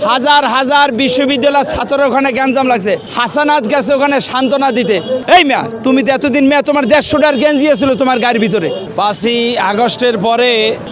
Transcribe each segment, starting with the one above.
হাজার হাজার বিশ্ববিদ্যালয়ের ছাত্র ওখানে গ্যাঞ্জাম লাগছে। হাসানাত গেছে ওখানে সান্ত্বনা দিতে। এই মিয়া, তুমি তো এতদিন মিয়া তোমার 150টার গেঞ্জি ছিল তোমার গাড়ির ভিতরে। 5ই আগস্টের পরে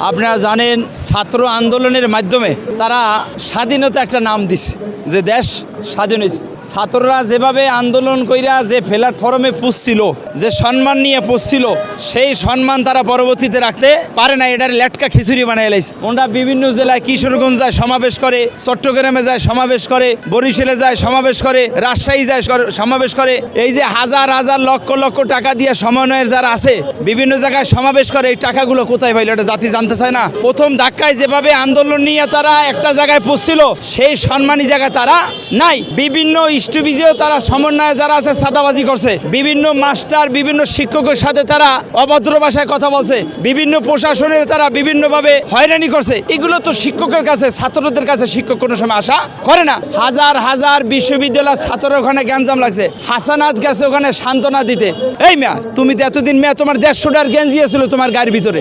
আপনারা জানেন ছাত্র আন্দোলনের মাধ্যমে তারা স্বাধীনতা একটা নাম দিছে, যে দেশ স্বাধীন হয়েছে। ছাত্ররা যেভাবে আন্দোলন কইরা যে প্ল্যাটফর্মে পুষছিল, যে সম্মান নিয়ে পুষছিল, সেই সম্মান তারা পরবর্তীতে রাখতে পারে না। এটার লেটকা খিচুড়ি বানাই লাইছে। ওরা বিভিন্ন জেলায় কিশোরগঞ্জ যায় সমাবেশ করে, চট্টগ্রামে যায় সমাবেশ করে, বরিশালে যায় সমাবেশ করে, রাজশাহী যায় সমাবেশ করে। এই যে হাজার হাজার লক্ষ লক্ষ টাকা দিয়ে সমন্বয়ের যারা আছে বিভিন্ন জায়গায় সমাবেশ করে, এই টাকাগুলো কোথায় পাইল এটা জাতি জানতে চায় না। প্রথম ধাক্কায় যেভাবে আন্দোলন নিয়ে তারা একটা জায়গায় পুষছিল, সেই সম্মানী জায়গায় তারা নাই। বিভিন্ন স্টুপিজেও তারা সমন্বয়ে যারা আছে সাদাবাজি করছে। বিভিন্ন মাস্টার বিভিন্ন শিক্ষকের সাথে তারা অভদ্র ভাষায় কথা বলছে। বিভিন্ন প্রশাসনের তারা বিভিন্নভাবে হয়রানি করছে। এগুলো তো শিক্ষকের কাছে, ছাত্রদের কাছে শিক্ষক কোনো সময় আশা করে না। হাজার হাজার বিশ্ববিদ্যালয়ের ছাত্র ওখানে গ্যাঞ্জাম লাগছে। হাসানাত গেছে ওখানে সান্ত্বনা দিতে। এই মিয়া, তুমি তো এতদিন মিয়া তোমার 150টার গেঞ্জি ছিল তোমার গাড়ির ভিতরে।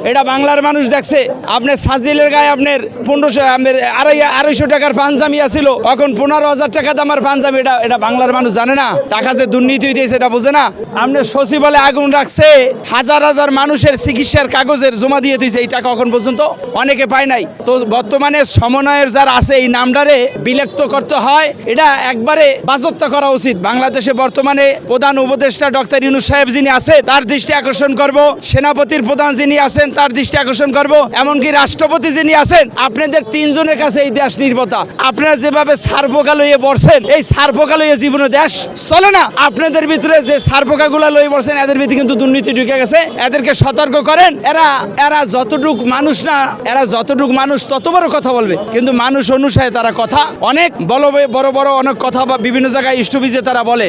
এটা বাংলার মানুষ দেখছে। আপনার সাজিলের গায়ে আপনার 250 টাকার পাঞ্জামি আছিল, এখন 15,000 টাকা দামের পাঞ্জাবি। এটা বাংলার মানুষ জানে না। টাকা যে দুর্নীতি হইতেছে এটা বোঝে না। আপনার সচিবালয়ে আগুন রাখছে, হাজার হাজার মানুষের চিকিৎসার কাগজের জমা দিয়ে দিয়েছে, এই টাকা এখন পর্যন্ত অনেকে পায় নাই। তো বর্তমানে সমন্বয়ের যারা আছে এই নামটারে বিলুপ্ত করতে হয়, এটা একবারে বাজেয়াপ্ত করা উচিত। বাংলাদেশে বর্তমানে প্রধান উপদেষ্টা ডক্টর ইউনূস সাহেব যিনি আছে তার দৃষ্টি আকর্ষণ করব, সেনাপতির প্রধান যিনি আছেন তার দৃষ্টি আকর্ষণ করব, এমনকি রাষ্ট্রপতি যিনি আছেন। আপনাদের 3 জনের কাছে এই দেশ নির্ভরতা। আপনারা যেভাবে সারপোকা লইয়ে বসছেন, এই সারপোকা লইয়ে জীবনে দেশ চলে না। আপনাদের ভিতরে যে সারপোকাগুলা লইয়ে বসছেন, এদের ভিতরে কিন্তু দুর্নীতি ঢুকে গেছে। এদেরকে সতর্ক করেন। এরা যতটুক মানুষ না, এরা যতটুক মানুষ তত বড় কথা বলবে, কিন্তু মানুষ অনুসারে তারা কথা অনেক বড় বড় অনেক কথা বা বিভিন্ন জায়গায় স্টপিজে তারা বলে।